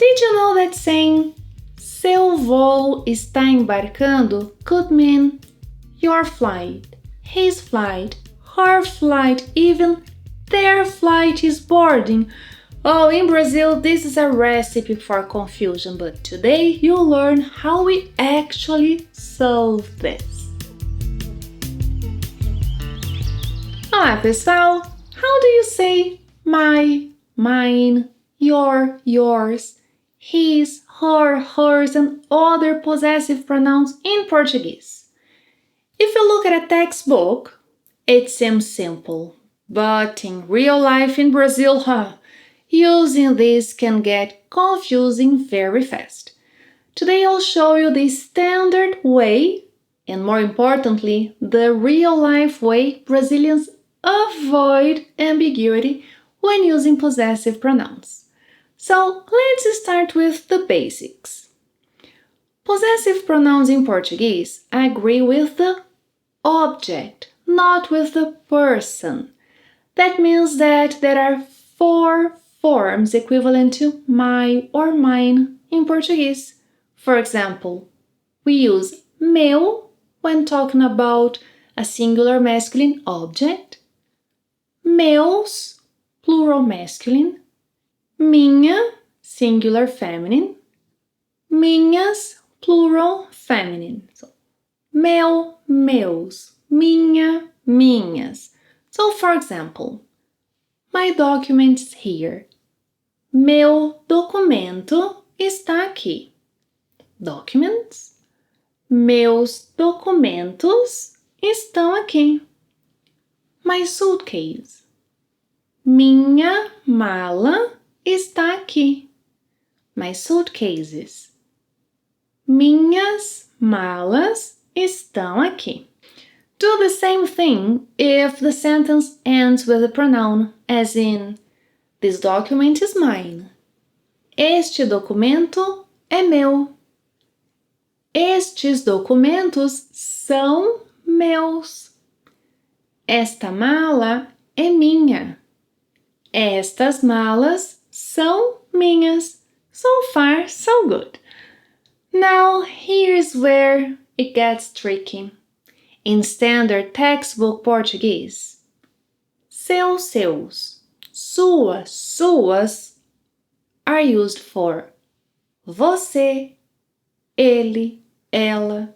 Did you know that saying seu voo está embarcando could mean your flight, his flight, her flight, even their flight is boarding? Oh, in Brazil, this is a recipe for confusion, but today you'll learn how we actually solve this. Olá, pessoal! How do you say my, mine, your, yours, his, her, hers, and other possessive pronouns in Portuguese? If you look at a textbook, it seems simple, but in real life in Brazil, using this can get confusing very fast. Today I'll show you the standard way, and more importantly, the real-life way Brazilians avoid ambiguity when using possessive pronouns. So let's start with the basics. Possessive pronouns in Portuguese agree with the object, not with the person. That means that there are 4 forms equivalent to my or mine in Portuguese. For example, we use meu when talking about a singular masculine object, meus, plural masculine, minha, singular feminine, minhas, plural feminine. So, meu, meus, minha, minhas. So, for example, my document is here. Meu documento está aqui. Documents. Meus documentos estão aqui. My suitcase. Minha mala está aqui. My suitcases. Minhas malas estão aqui. Do the same thing if the sentence ends with a pronoun, as in, this document is mine. Este documento é meu. Estes documentos são meus. Esta mala é minha. Estas malas são minhas. So far, so good. Now, here's where it gets tricky. In standard textbook Portuguese, seus, suas are used for você, ele, ela,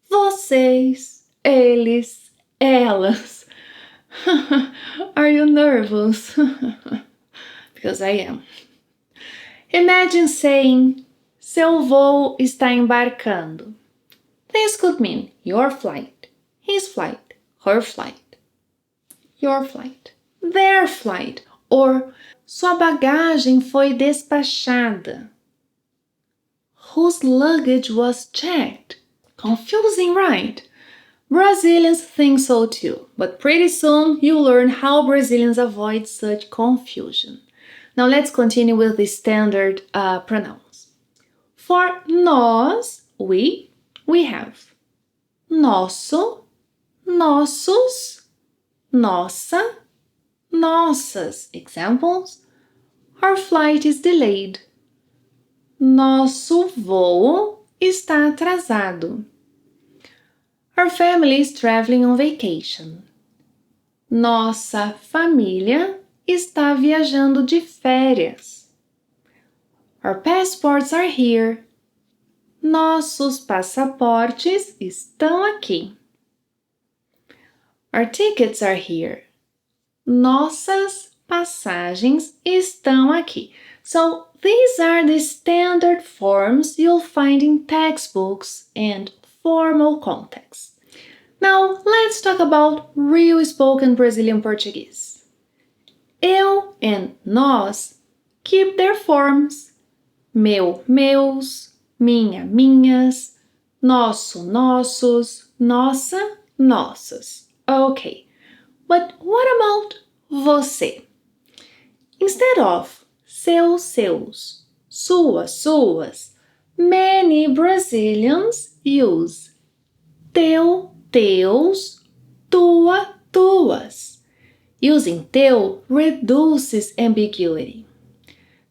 vocês, eles, elas. Are you nervous? Because I am. Imagine saying, seu voo está embarcando. This could mean your flight, his flight, her flight, your flight, their flight, or sua bagagem foi despachada. Whose luggage was checked? Confusing, right? Brazilians think so too, but pretty soon you'll learn how Brazilians avoid such confusion. Now let's continue with the standard pronouns. For nós, we have nosso, nossos, nossa, nossas. Examples: our flight is delayed. Nosso voo está atrasado. Our family is traveling on vacation. Nossa família está viajando de férias. Our passports are here. Nossos passaportes estão aqui. Our tickets are here. Nossas passagens estão aqui. So these are the standard forms you'll find in textbooks and formal contexts. Now let's talk about real spoken Brazilian Portuguese. Eu and nós keep their forms. Meu, meus, minha, minhas, nosso, nossos, nossa, nossas. Okay, but what about você? Instead of seus, suas, many Brazilians use teus, tuas. Using teu reduces ambiguity.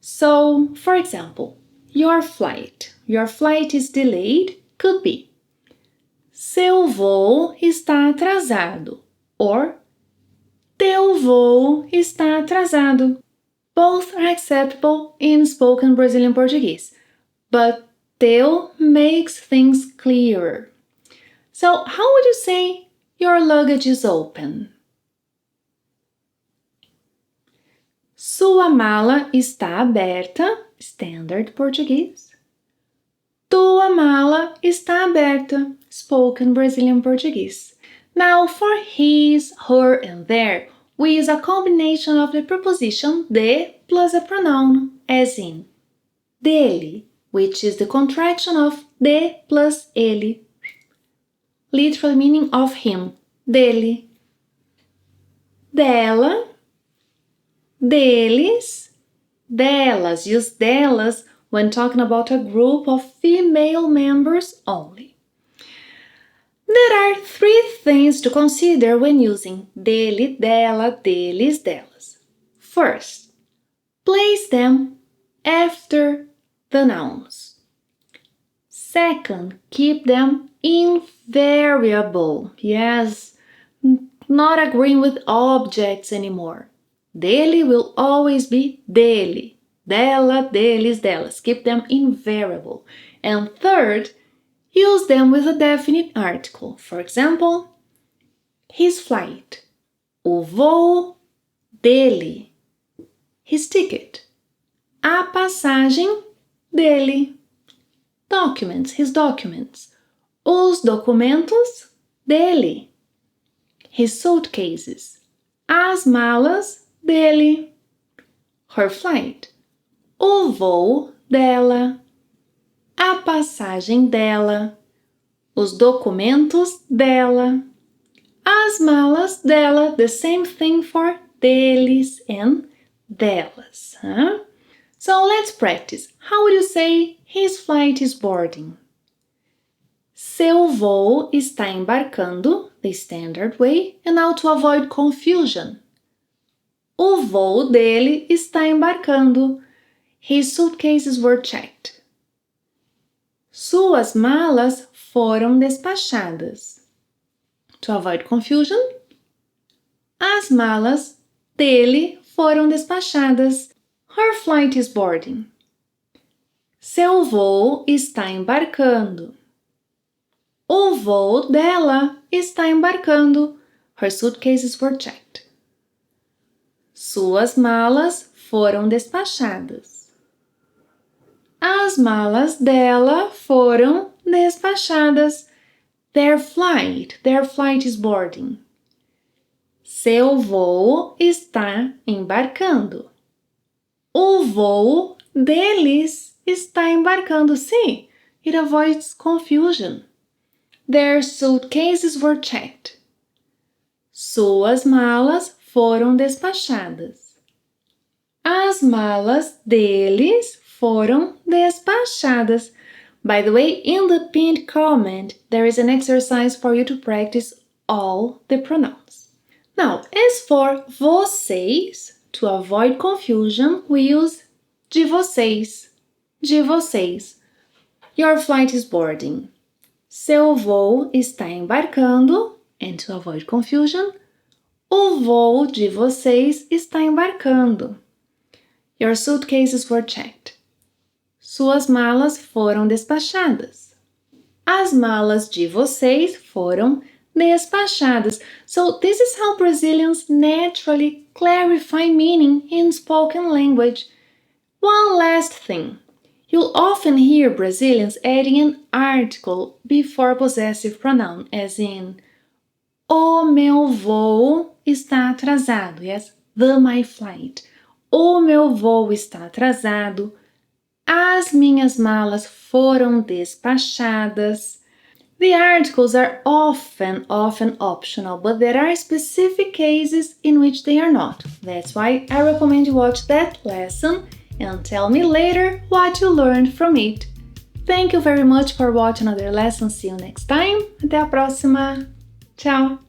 So, for example, your flight. Your flight is delayed. Could be seu voo está atrasado or teu voo está atrasado. Both are acceptable in spoken Brazilian Portuguese, but teu makes things clearer. So, how would you say your luggage is open? Sua mala está aberta, standard Português. Tua mala está aberta, spoken Brazilian Portuguese. Now, for his, her, and their, we use a combination of the preposition de plus a pronoun, as in dele, which is the contraction of de plus ele. Literal meaning of him, dele. Dela, deles, delas. Use delas when talking about a group of female members only. There are 3 things to consider when using dele, dela, deles, delas. First, place them after the nouns. Second, keep them invariable. Yes, not agreeing with objects anymore. Dele will always be dele. Dela, deles, delas. Keep them invariable. And third, use them with a definite article. For example, his flight. O voo dele. His ticket. A passagem dele. Documents, his documents. Os documentos dele. His suitcases. As malas dele. Her flight. O voo dela. A passagem dela. Os documentos dela. As malas dela. The same thing for deles and delas. Huh? So let's practice. How would you say his flight is boarding? Seu voo está embarcando, the standard way, and now to avoid confusion. O voo dele está embarcando. His suitcases were checked. Suas malas foram despachadas. To avoid confusion, as malas dele foram despachadas. Her flight is boarding. Seu voo está embarcando. O voo dela está embarcando. Her suitcases were checked. Suas malas foram despachadas. As malas dela foram despachadas. Their flight is boarding. Seu voo está embarcando. O voo deles está embarcando. See, it avoids confusion. Their suitcases were checked. Suas malas foram despachadas. As malas deles foram despachadas. By the way, in the pinned comment, there is an exercise for you to practice all the pronouns. Now, as for vocês, to avoid confusion, we use de vocês. De vocês. Your flight is boarding. Seu voo está embarcando. And to avoid confusion, o voo de vocês está embarcando. Your suitcases were checked. Suas malas foram despachadas. As malas de vocês foram despachadas. So this is how Brazilians naturally clarify meaning in spoken language. One last thing. You'll often hear Brazilians adding an article before possessive pronoun, as in o meu voo está atrasado. Yes, my flight. O meu voo está atrasado. As minhas malas foram despachadas. The articles are often optional, but there are specific cases in which they are not. That's why I recommend you watch that lesson and tell me later what you learned from it. Thank you very much for watching another lesson. See you next time. Até a próxima. Tchau!